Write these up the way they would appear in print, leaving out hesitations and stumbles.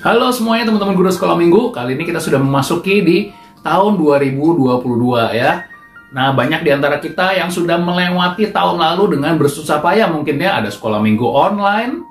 Halo semuanya teman-teman guru sekolah minggu. Kali ini kita sudah memasuki di tahun 2022 ya. Nah, banyak di antara kita yang sudah melewati tahun lalu dengan bersusah payah mungkin ya. Ada sekolah minggu online,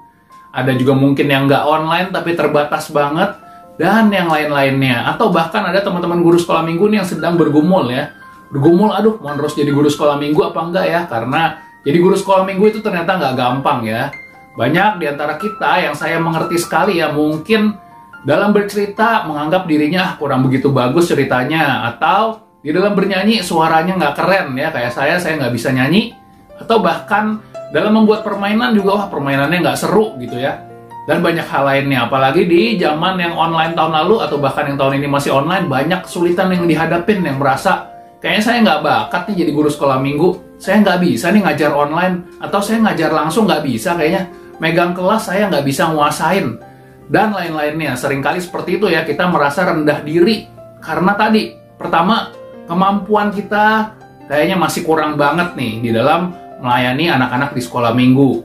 ada juga mungkin yang nggak online tapi terbatas banget, dan yang lain-lainnya. Atau bahkan ada teman-teman guru sekolah minggu nih yang sedang bergumul ya. Bergumul, aduh mau terus jadi guru sekolah minggu apa enggak ya? Karena jadi guru sekolah minggu itu ternyata nggak gampang ya. Banyak di antara kita yang saya mengerti sekali ya, mungkin dalam bercerita menganggap dirinya kurang begitu bagus ceritanya, atau di dalam bernyanyi suaranya nggak keren ya, kayak saya nggak bisa nyanyi, atau bahkan dalam membuat permainan juga, wah permainannya nggak seru gitu ya, dan banyak hal lainnya. Apalagi di zaman yang online tahun lalu, atau bahkan yang tahun ini masih online, banyak kesulitan yang dihadapin, yang merasa kayaknya saya nggak bakat nih jadi guru sekolah minggu, saya nggak bisa nih ngajar online, atau saya ngajar langsung nggak bisa, kayaknya megang kelas saya nggak bisa nguasain, dan lain-lainnya. Seringkali seperti itu ya, kita merasa rendah diri karena tadi, pertama, kemampuan kita kayaknya masih kurang banget nih di dalam melayani anak-anak di sekolah minggu.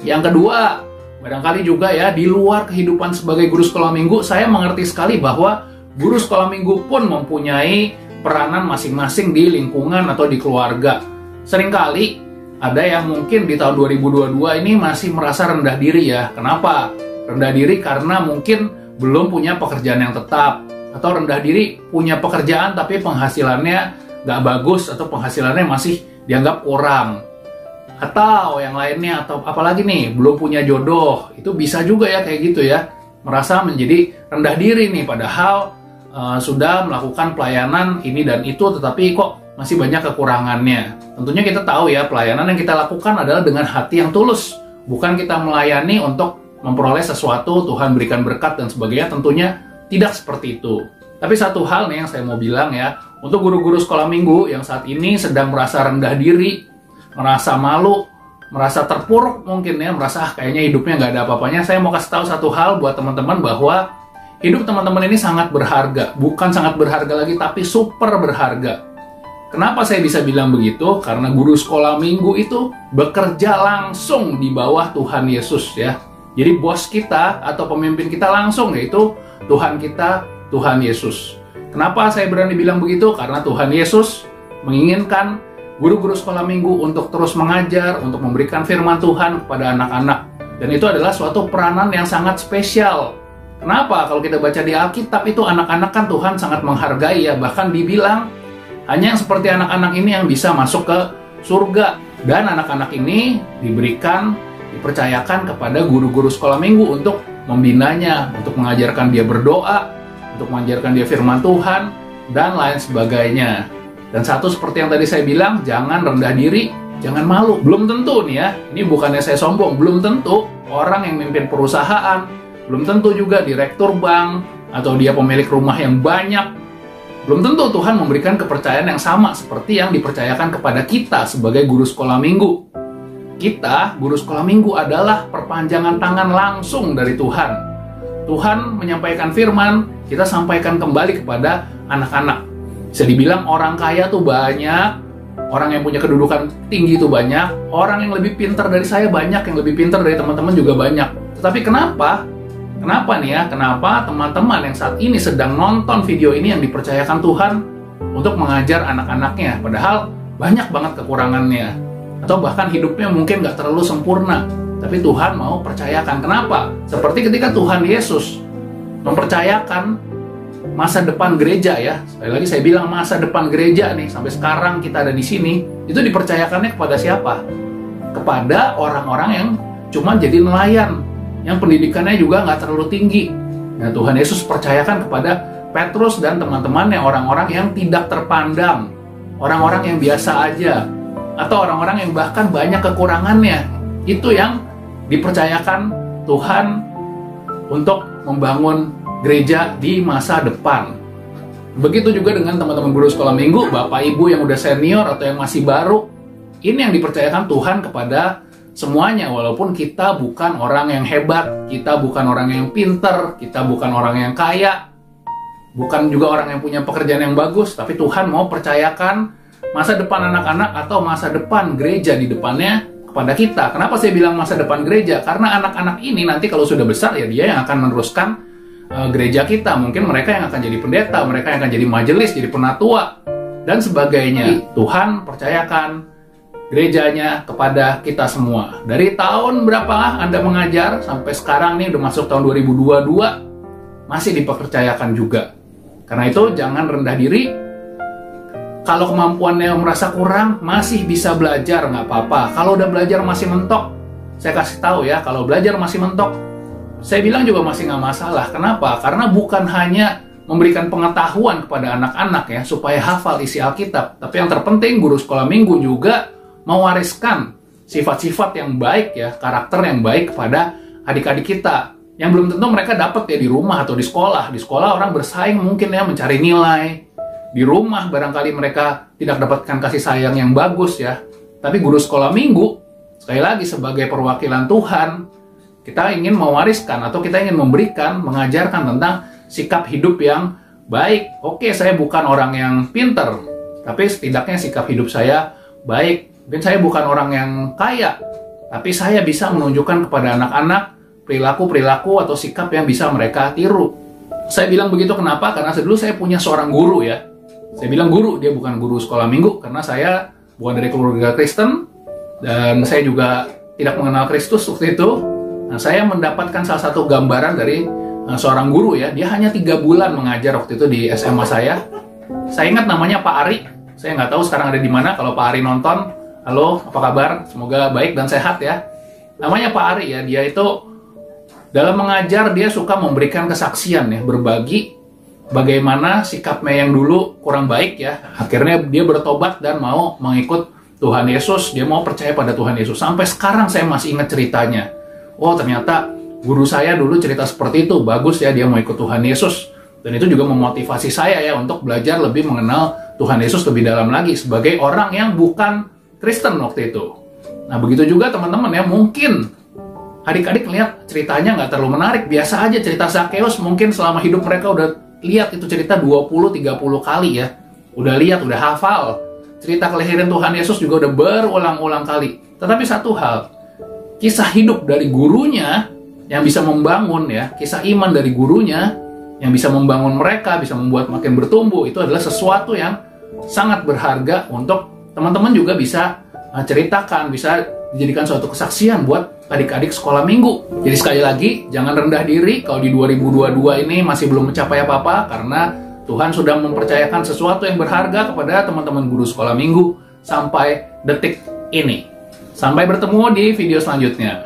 Yang kedua, barangkali juga ya, di luar kehidupan sebagai guru sekolah minggu, saya mengerti sekali bahwa guru sekolah minggu pun mempunyai peranan masing-masing di lingkungan atau di keluarga. Seringkali ada yang mungkin di tahun 2022 ini masih merasa rendah diri ya. Kenapa? Rendah diri karena mungkin belum punya pekerjaan yang tetap, atau rendah diri punya pekerjaan tapi penghasilannya nggak bagus, atau penghasilannya masih dianggap kurang, atau yang lainnya, atau apalagi nih belum punya jodoh. Itu bisa juga ya kayak gitu ya, merasa menjadi rendah diri nih, padahal sudah melakukan pelayanan ini dan itu, tetapi kok masih banyak kekurangannya. Tentunya kita tahu ya, pelayanan yang kita lakukan adalah dengan hati yang tulus, bukan kita melayani untuk memperoleh sesuatu, Tuhan berikan berkat dan sebagainya. Tentunya tidak seperti itu. Tapi satu hal nih yang saya mau bilang ya, untuk guru-guru sekolah minggu yang saat ini sedang merasa rendah diri, merasa malu, merasa terpuruk mungkin ya, merasa kayaknya hidupnya nggak ada apa-apanya, saya mau kasih tahu satu hal buat teman-teman, bahwa hidup teman-teman ini sangat berharga. Bukan sangat berharga lagi, tapi super berharga. Kenapa saya bisa bilang begitu? Karena guru sekolah minggu itu bekerja langsung di bawah Tuhan Yesus ya. Jadi bos kita atau pemimpin kita langsung yaitu Tuhan kita, Tuhan Yesus. Kenapa saya berani bilang begitu? Karena Tuhan Yesus menginginkan guru-guru sekolah minggu untuk terus mengajar, untuk memberikan firman Tuhan kepada anak-anak. Dan itu adalah suatu peranan yang sangat spesial. Kenapa? Kalau kita baca di Alkitab itu, anak-anak kan Tuhan sangat menghargai ya. Bahkan dibilang hanya yang seperti anak-anak ini yang bisa masuk ke surga. Dan anak-anak ini dipercayakan kepada guru-guru sekolah minggu untuk membinanya, untuk mengajarkan dia berdoa, untuk mengajarkan dia firman Tuhan, dan lain sebagainya. Dan satu seperti yang tadi saya bilang, jangan rendah diri, jangan malu. Belum tentu nih ya, ini bukannya saya sombong, belum tentu orang yang memimpin perusahaan, belum tentu juga direktur bank, atau dia pemilik rumah yang banyak, belum tentu Tuhan memberikan kepercayaan yang sama seperti yang dipercayakan kepada kita sebagai guru sekolah minggu. Kita, guru sekolah minggu, adalah perpanjangan tangan langsung dari Tuhan. Tuhan menyampaikan firman, kita sampaikan kembali kepada anak-anak. Bisa dibilang orang kaya tuh banyak, orang yang punya kedudukan tinggi tuh banyak, orang yang lebih pintar dari saya banyak, yang lebih pintar dari teman-teman juga banyak. Tetapi kenapa nih ya, kenapa teman-teman yang saat ini sedang nonton video ini yang dipercayakan Tuhan untuk mengajar anak-anaknya, padahal banyak banget kekurangannya, atau bahkan hidupnya mungkin nggak terlalu sempurna, tapi Tuhan mau percayakan. Kenapa? Seperti ketika Tuhan Yesus mempercayakan masa depan gereja ya, sekali lagi saya bilang masa depan gereja nih, sampai sekarang kita ada di sini, itu dipercayakannya kepada siapa? Kepada orang-orang yang cuma jadi nelayan, yang pendidikannya juga nggak terlalu tinggi. Nah, Tuhan Yesus percayakan kepada Petrus dan teman-temannya, orang-orang yang tidak terpandang, orang-orang yang biasa aja, atau orang-orang yang bahkan banyak kekurangannya. Itu yang dipercayakan Tuhan untuk membangun gereja di masa depan. Begitu juga dengan teman-teman guru sekolah minggu, Bapak Ibu yang udah senior atau yang masih baru. Ini yang dipercayakan Tuhan kepada semuanya, walaupun kita bukan orang yang hebat, kita bukan orang yang pinter, kita bukan orang yang kaya, bukan juga orang yang punya pekerjaan yang bagus, tapi Tuhan mau percayakan masa depan anak-anak atau masa depan gereja di depannya kepada kita. Kenapa saya bilang masa depan gereja? Karena anak-anak ini nanti kalau sudah besar ya dia yang akan meneruskan gereja kita. Mungkin mereka yang akan jadi pendeta, mereka yang akan jadi majelis, jadi penatua, dan sebagainya. Tuhan percayakan gerejanya kepada kita semua. Dari tahun berapa Anda mengajar sampai sekarang nih udah masuk tahun 2022, masih dipercayakan juga. Karena itu jangan rendah diri. Kalau kemampuannya merasa kurang, masih bisa belajar, nggak apa-apa. Kalau udah belajar masih mentok, saya kasih tahu ya, kalau belajar masih mentok, saya bilang juga masih nggak masalah. Kenapa? Karena bukan hanya memberikan pengetahuan kepada anak-anak ya, supaya hafal isi Alkitab. Tapi yang terpenting, guru sekolah minggu juga mewariskan sifat-sifat yang baik ya, karakter yang baik kepada adik-adik kita. Yang belum tentu mereka dapat ya di rumah atau di sekolah. Di sekolah orang bersaing mungkin ya mencari nilai. Di rumah barangkali mereka tidak dapatkan kasih sayang yang bagus ya. Tapi guru sekolah minggu, sekali lagi sebagai perwakilan Tuhan, kita ingin mewariskan atau kita ingin memberikan, mengajarkan tentang sikap hidup yang baik. Oke, saya bukan orang yang pinter, tapi setidaknya sikap hidup saya baik. Mungkin saya bukan orang yang kaya, tapi saya bisa menunjukkan kepada anak-anak perilaku-perilaku atau sikap yang bisa mereka tiru. Saya bilang begitu kenapa? Karena dulu saya punya seorang guru ya. Saya bilang guru, dia bukan guru sekolah minggu, karena saya bukan dari keluarga Kristen, dan saya juga tidak mengenal Kristus waktu itu. Nah, saya mendapatkan salah satu gambaran dari seorang guru ya. Dia hanya 3 bulan mengajar waktu itu di SMA saya. Saya ingat namanya Pak Ari. Saya nggak tahu sekarang ada di mana. Kalau Pak Ari nonton, halo, apa kabar? Semoga baik dan sehat ya. Namanya Pak Ari ya. Dia itu dalam mengajar dia suka memberikan kesaksian ya, berbagi bagaimana sikapnya yang dulu kurang baik ya. Akhirnya dia bertobat dan mau mengikut Tuhan Yesus. Dia mau percaya pada Tuhan Yesus. Sampai sekarang saya masih ingat ceritanya. Oh, ternyata guru saya dulu cerita seperti itu. Bagus ya, dia mau ikut Tuhan Yesus. Dan itu juga memotivasi saya ya untuk belajar lebih mengenal Tuhan Yesus lebih dalam lagi sebagai orang yang bukan Kristen waktu itu. Nah, begitu juga teman-teman ya, mungkin adik-adik lihat ceritanya nggak terlalu menarik. Biasa aja cerita Zakheus, mungkin selama hidup mereka udah lihat itu cerita 20-30 kali ya. Udah lihat, udah hafal. Cerita kelahiran Tuhan Yesus juga udah berulang-ulang kali. Tetapi satu hal, kisah hidup dari gurunya yang bisa membangun ya, kisah iman dari gurunya yang bisa membangun mereka, bisa membuat makin bertumbuh, itu adalah sesuatu yang sangat berharga untuk teman-teman juga bisa ceritakan, bisa dijadikan suatu kesaksian buat adik-adik sekolah minggu. Jadi sekali lagi, jangan rendah diri kalau di 2022 ini masih belum mencapai apa-apa, karena Tuhan sudah mempercayakan sesuatu yang berharga kepada teman-teman guru sekolah minggu sampai detik ini. Sampai bertemu di video selanjutnya.